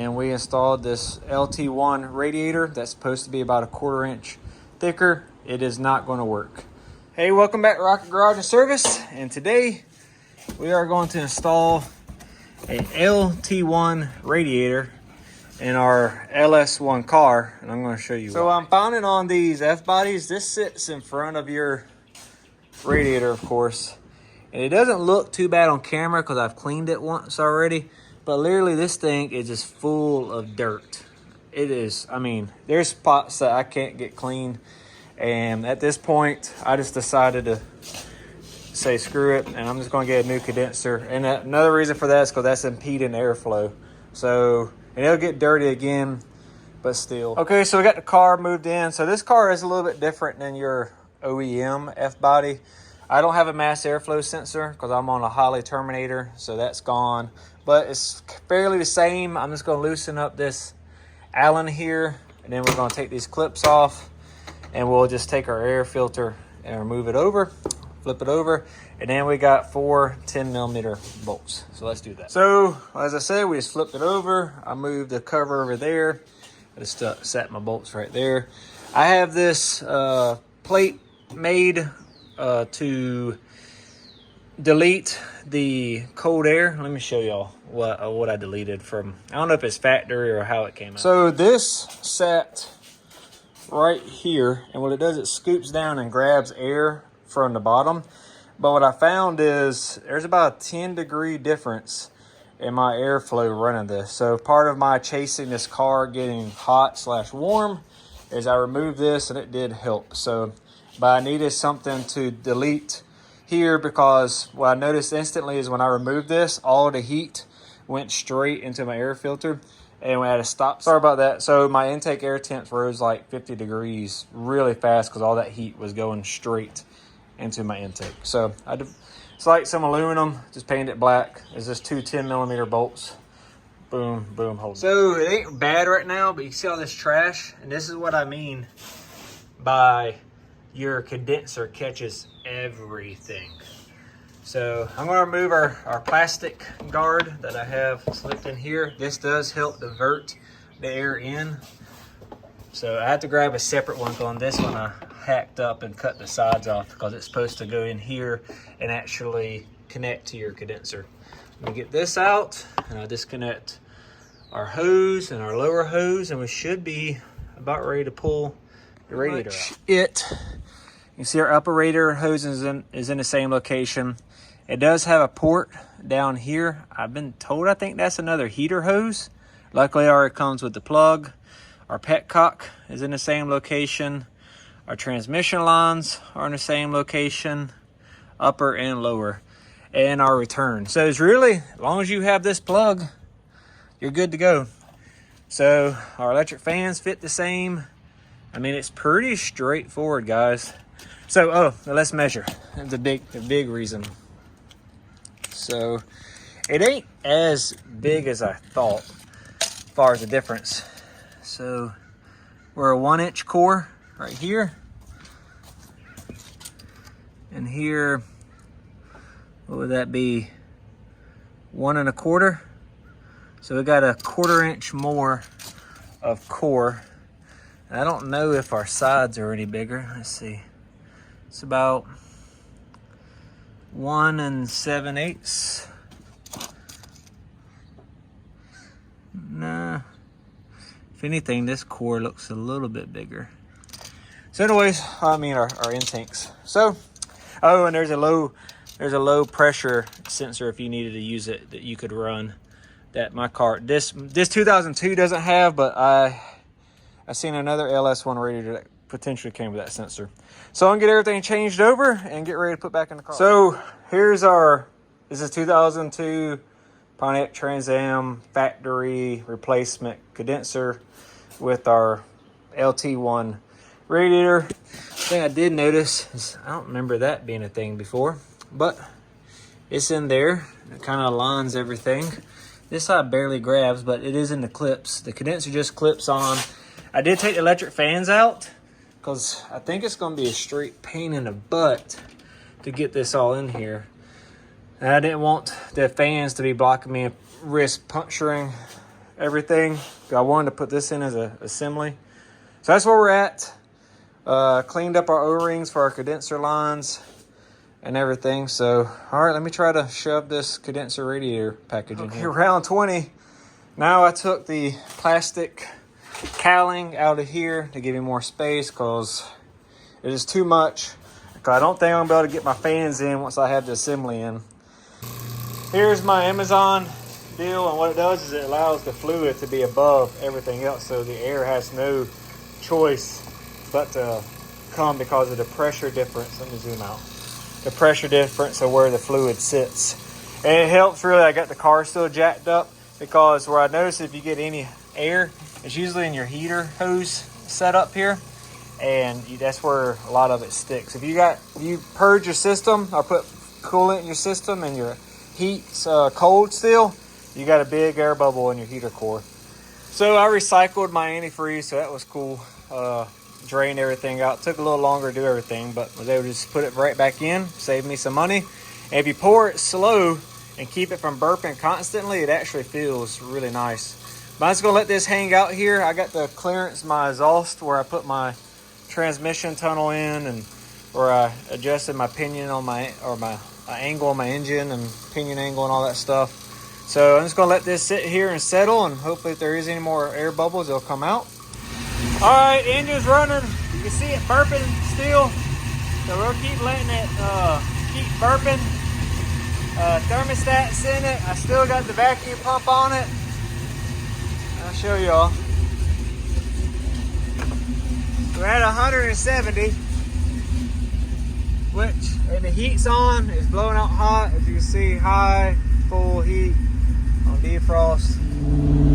And we installed this LT1 radiator that's supposed to be about a 1/4 inch thicker. It is not going to work. Hey, welcome back to Rocket Garage and Service. And today we are going to install a LT1 radiator in our LS1 car, and I'm going to show you. So I'm mounted on these Fbodies. This sits in front of your radiator, of course, and it doesn't look too bad on camera because I've cleaned it once already. But literally, this thing is just full of dirt. It is. I mean, there's spots that I can't get clean, and at this point, I just decided to say screw it, and I'm just going to get a new condenser. And another reason for that is because that's impeding airflow. So, and it'll get dirty again, but still. Okay, so we got the car moved in. So this car is a little bit different than your OEM Fbody. I don't have a mass airflow sensor because I'm on a Holley Terminator, so that's gone. But it's fairly the same. I'm just going to loosen up this Allen here, and then we're going to take these clips off, and we'll just take our air filter and remove it over, flip it over, and then we got 4 10mm bolts. So let's do that. So as I said, we just flipped it over. I moved the cover over there. I just set my bolts right there. I have this plate made to delete the cold air. Let me show y'all what I deleted from. I don't know if it's factory or how it came out. So this sat right here, and what it does, it scoops down and grabs air from the bottom. But what I found is there's about a 10-degree difference in my airflow running this. So part of my chasing this car getting hot / warm is I removed this, and it did help. So, but I needed something to delete here, because what I noticed instantly is when I removed this, all the heat went straight into my air filter, and we had to stop. Sorry about that. So my intake air temps rose like 50 degrees really fast because all that heat was going straight into my intake. So I did, it's like some aluminum, just painted it black. It's just 2 10mm bolts. Boom, boom, hold it. So it ain't bad right now, but you see all this trash, and this is what I mean by your condenser catches everything. So I'm going to remove our plastic guard that I have slipped in here. This does help divert the air in. So I had to grab a separate one. On this one I hacked up and cut the sides off because it's supposed to go in here and actually connect to your condenser. Let me get this out, and I'll disconnect our hose and our lower hose, and we should be about ready to pull the radiator out. You see our upper radiator hose is in the same location. It does have a port down here. I've been told, I think that's another heater hose. Luckily, it already comes with the plug. Our petcock is in the same location. Our transmission lines are in the same location, upper and lower, and our return. So it's really, as long as you have this plug, you're good to go. So our electric fans fit the same. I mean, it's pretty straightforward, guys. So, let's measure. The big reason. So, it ain't as big as I thought as far as the difference. So, we're a 1-inch core right here. And here, what would that be? 1 1/4. So, we got a 1/4 inch more of core. I don't know if our sides are any bigger. Let's see. It's about 1 7/8. Nah. If anything, this core looks a little bit bigger. So anyways, I mean our intakes. So, and there's a low pressure sensor if you needed to use it that you could run. That my car, this 2002 doesn't have, but I seen another LS1 radiator that potentially came with that sensor. So I'm gonna get everything changed over and get ready to put back in the car. So here's this is 2002 Pontiac Trans Am factory replacement condenser with our LT1 radiator. The thing I did notice is I don't remember that being a thing before, but it's in there. It kind of aligns everything. This side barely grabs, but it is in the clips. The condenser just clips on. I did take the electric fans out because I think it's going to be a straight pain in the butt to get this all in here. And I didn't want the fans to be blocking me, risk puncturing everything. I wanted to put this in as a assembly. So that's where we're at. Cleaned up our O-rings for our condenser lines and everything. So, all right, let me try to shove this condenser radiator package in here. Round 20. Now I took the plastic cowling out of here to give me more space because it is too much. I don't think I'm gonna be able to get my fans in once I have the assembly in. Here's my Amazon deal, and what it does is it allows the fluid to be above everything else, so the air has no choice but to come because of the pressure difference. Let me zoom out. The pressure difference of where the fluid sits. And it helps really. I got the car still jacked up because where I notice if you get any air, it's usually in your heater hose set up here. And that's where a lot of it sticks. If you purge your system or put coolant in your system and your heat's cold still, you got a big air bubble in your heater core. So I recycled my antifreeze, so that was cool. Drained everything out. Took a little longer to do everything, but was able to just put it right back in, save me some money. And if you pour it slow and keep it from burping constantly, it actually feels really nice. But I'm just gonna let this hang out here. I got the clearance, my exhaust, where I put my transmission tunnel in, and where I adjusted my pinion on my angle on my engine and pinion angle and all that stuff. So I'm just gonna let this sit here and settle, and hopefully if there is any more air bubbles, they'll come out. All right, engine's running. You can see it burping still. So we'll keep letting it keep burping. Thermostat's in it. I still got the vacuum pump on it. I'll show y'all. We're at 170, and the heat's on. It's blowing out hot. As you can see, high, full heat on defrost.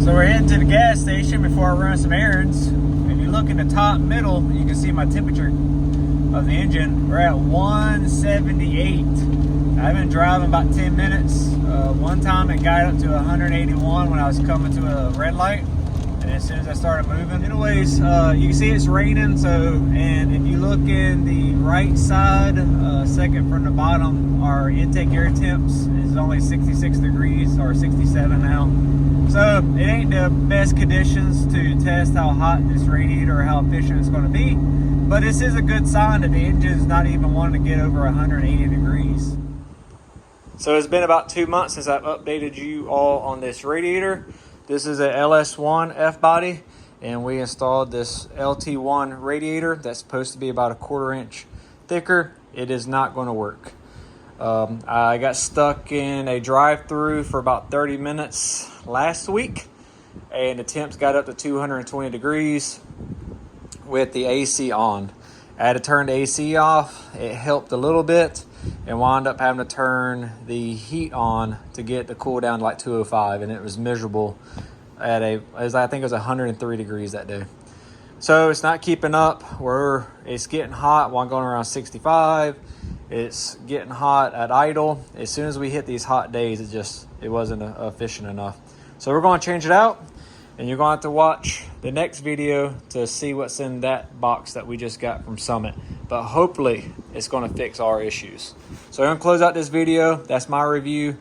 So we're heading to the gas station before I run some errands. If you look in the top middle, you can see my temperature of the engine. We're at 178. I've been driving about 10 minutes. One time it got up to 181 when I was coming to a red light. And as soon as I started moving. Anyways, you can see it's raining. And if you look in the right side, second from the bottom, our intake air temps is only 66 degrees or 67 now. So it ain't the best conditions to test how hot this radiator or how efficient it's going to be. But this is a good sign that the engine's not even wanting to get over 180 degrees. So it's been about 2 months since I've updated you all on this radiator. This is a LS1 Fbody, and we installed this LT1 Radiator that's supposed to be about a 1/4 inch thicker. It is not going to work. I got stuck in a drive-through for about 30 minutes last week, and the temps got up to 220 degrees with the AC on. I had to turn the AC off. It helped a little bit, and wound up having to turn the heat on to get the cool down to like 205, and it was miserable at I think it was 103 degrees that day. So it's not keeping up. It's getting hot while going around 65. It's getting hot at idle. As soon as we hit these hot days, it wasn't efficient enough. So we're going to change it out, and you're going to have to watch the next video to see what's in that box that we just got from Summit. But hopefully it's going to fix our issues. So I'm going to close out this video. That's my review.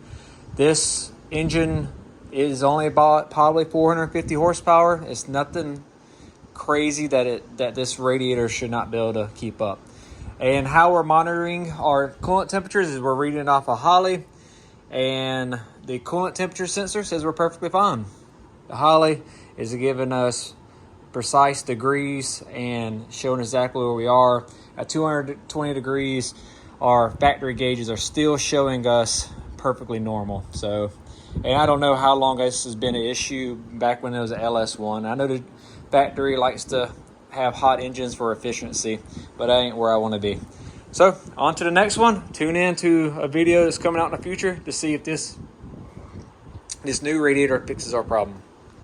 This engine is only about probably 450 horsepower. It's nothing crazy that this radiator should not be able to keep up. And how we're monitoring our coolant temperatures is we're reading it off a Holley, and the coolant temperature sensor says we're perfectly fine. The Holley is giving us precise degrees and showing exactly where we are. At 220 degrees, our factory gauges are still showing us perfectly normal. So, and I don't know how long this has been an issue back when it was an LS1. I know the factory likes to have hot engines for efficiency, but that ain't where I want to be. So on to the next one. Tune in to a video that's coming out in the future to see if this new radiator fixes our problem.